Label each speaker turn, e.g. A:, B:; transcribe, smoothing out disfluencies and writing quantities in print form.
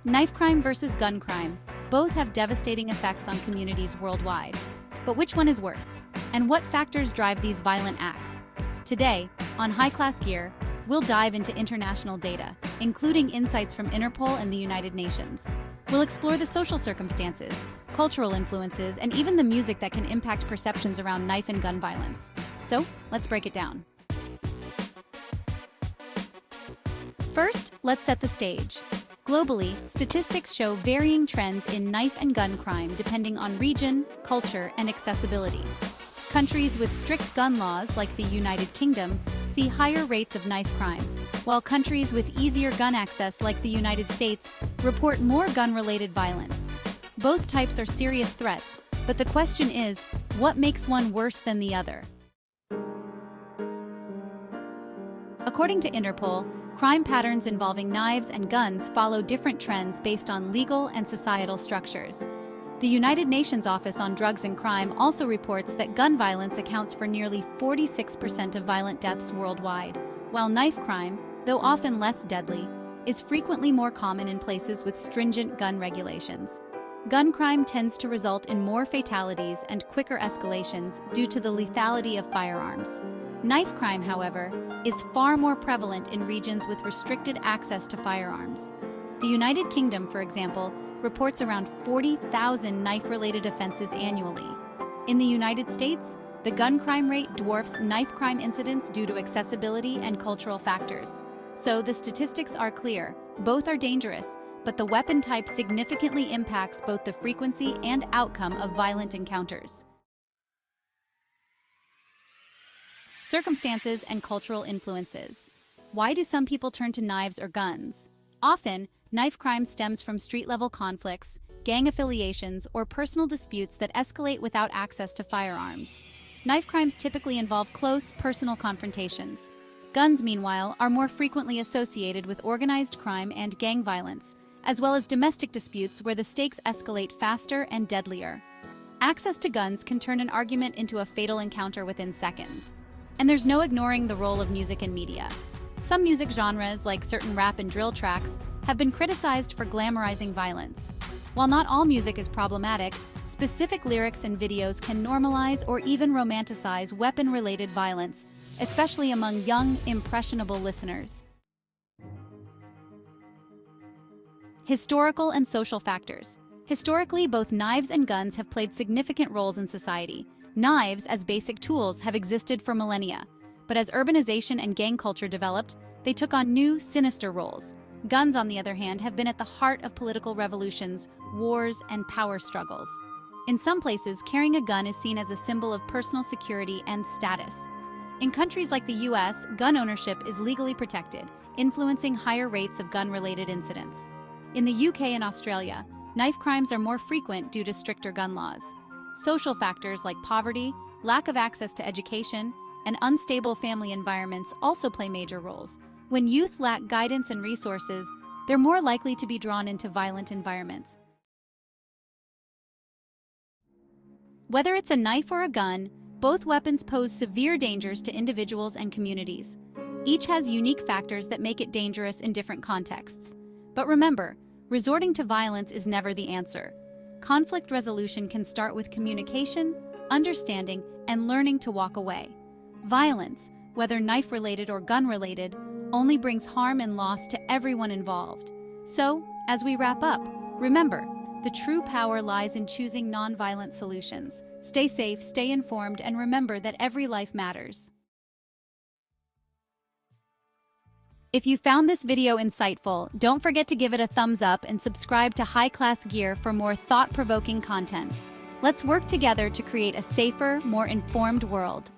A: Knife crime versus gun crime. Both have devastating effects on communities worldwide. But which one is worse? And what factors drive these violent acts? Today, on High Class Gear, we'll dive into international data, including insights from Interpol and the United Nations. We'll explore the social circumstances, cultural influences, and even the music that can impact perceptions around knife and gun violence. So, let's break it down. First, let's set the stage. Globally, statistics show varying trends in knife and gun crime depending on region, culture, and accessibility. Countries with strict gun laws, like the United Kingdom, see higher rates of knife crime, while countries with easier gun access, like the United States, report more gun-related violence. Both types are serious threats, but the question is, what makes one worse than the other? According to Interpol, crime patterns involving knives and guns follow different trends based on legal and societal structures. The United Nations Office on Drugs and Crime also reports that gun violence accounts for nearly 46% of violent deaths worldwide, while knife crime, though often less deadly, is frequently more common in places with stringent gun regulations. Gun crime tends to result in more fatalities and quicker escalations due to the lethality of firearms. Knife crime, however, is far more prevalent in regions with restricted access to firearms. The United Kingdom, for example, reports around 40,000 knife-related offenses annually. In the United States, the gun crime rate dwarfs knife crime incidents due to accessibility and cultural factors. So the statistics are clear: both are dangerous, but the weapon type significantly impacts both the frequency and outcome of violent encounters. Circumstances and cultural influences. Why do some people turn to knives or guns? Often, knife crime stems from street-level conflicts, gang affiliations, or personal disputes that escalate without access to firearms. Knife crimes typically involve close, personal confrontations. Guns, meanwhile, are more frequently associated with organized crime and gang violence, as well as domestic disputes where the stakes escalate faster and deadlier. Access to guns can turn an argument into a fatal encounter within seconds. And there's no ignoring the role of music and media. Some music genres, like certain rap and drill tracks, have been criticized for glamorizing violence. While not all music is problematic, specific lyrics and videos can normalize or even romanticize weapon-related violence, especially among young, impressionable listeners. Historical and social factors. Historically, both knives and guns have played significant roles in society. Knives, as basic tools, have existed for millennia, but as urbanization and gang culture developed, they took on new, sinister roles. Guns, on the other hand, have been at the heart of political revolutions, wars, and power struggles. In some places, carrying a gun is seen as a symbol of personal security and status. In countries like the US, gun ownership is legally protected, influencing higher rates of gun-related incidents. In the UK and Australia, knife crimes are more frequent due to stricter gun laws. Social factors like poverty, lack of access to education, and unstable family environments also play major roles. When youth lack guidance and resources, they're more likely to be drawn into violent environments. Whether it's a knife or a gun, both weapons pose severe dangers to individuals and communities. Each has unique factors that make it dangerous in different contexts. But remember, resorting to violence is never the answer. Conflict resolution can start with communication, understanding, and learning to walk away. Violence, whether knife-related or gun-related, only brings harm and loss to everyone involved. So, as we wrap up, remember, the true power lies in choosing non-violent solutions. Stay safe, stay informed, and remember that every life matters. If you found this video insightful, don't forget to give it a thumbs up and subscribe to High Class Gear for more thought-provoking content. Let's work together to create a safer, more informed world.